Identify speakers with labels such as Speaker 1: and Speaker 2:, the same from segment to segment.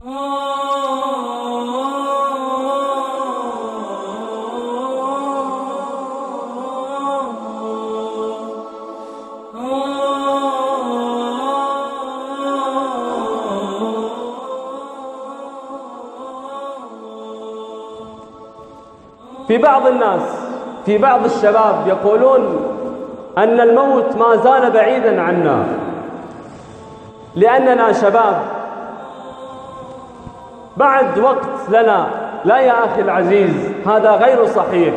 Speaker 1: في بعض الناس، في بعض الشباب يقولون أن الموت ما زال بعيدا عنا لأننا شباب، بعد وقت لنا. لا يا أخي العزيز، هذا غير صحيح.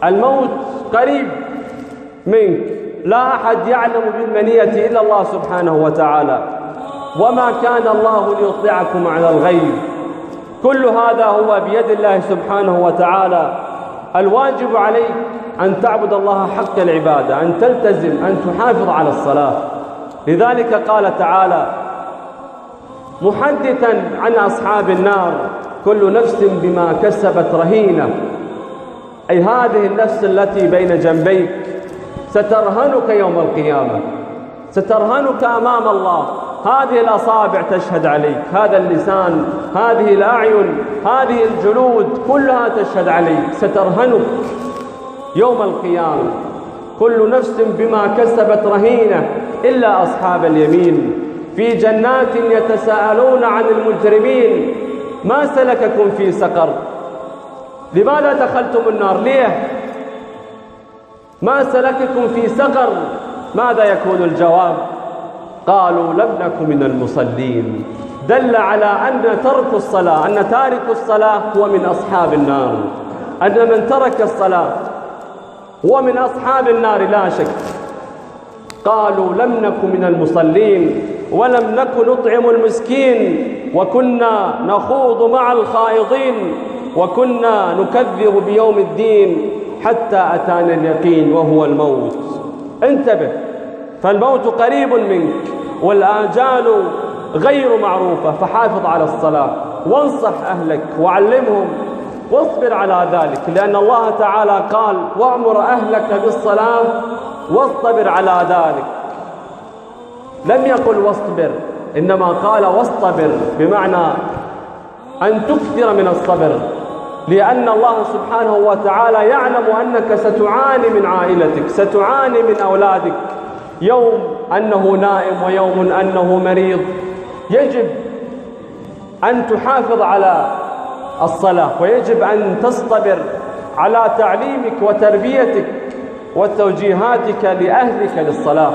Speaker 1: الموت قريب منك، لا أحد يعلم بالمنية إلا الله سبحانه وتعالى، وما كان الله ليطلعكم على الغيب، كل هذا هو بيد الله سبحانه وتعالى. الواجب عليك أن تعبد الله حق العبادة، أن تلتزم، أن تحافظ على الصلاة. لذلك قال تعالى محدثا عن أصحاب النار: كل نفس بما كسبت رهينة. أي هذه النفس التي بين جنبيك سترهنك يوم القيامة، سترهنك أمام الله. هذه الأصابع تشهد عليك، هذا اللسان، هذه الأعين، هذه الجلود، كلها تشهد عليك، سترهنك يوم القيامة. كل نفس بما كسبت رهينة إلا أصحاب اليمين في جنات يتساءلون عن المجرمين ما سلككم في سقر؟ لماذا دخلتم النار؟ ليه؟ ما سلككم في سقر؟ ماذا يكون الجواب؟ قالوا لم نكن من المصلين. دل على أن ترك الصلاة، أن تارك الصلاة هو من أصحاب النار، أن من ترك الصلاة هو من أصحاب النار لا شك. قالوا لم نكن من المصلين ولم نكن نطعم المسكين وكنا نخوض مع الخائضين وكنا نكذب بيوم الدين حتى أتانا اليقين وهو الموت. انتبه، فالموت قريب منك والآجال غير معروفة، فحافظ على الصلاة وانصح أهلك وعلمهم واصبر على ذلك، لأن الله تعالى قال وأمر أهلك بالصلاة واصطبر على ذلك. لم يقل واصبر، إنما قال واصطبر، بمعنى أن تكثر من الصبر، لأن الله سبحانه وتعالى يعلم أنك ستعاني من عائلتك، ستعاني من أولادك، يوم أنه نائم ويوم أنه مريض. يجب أن تحافظ على الصلاة، ويجب أن تصطبر على تعليمك وتربيتك وتوجيهاتك لأهلك للصلاة.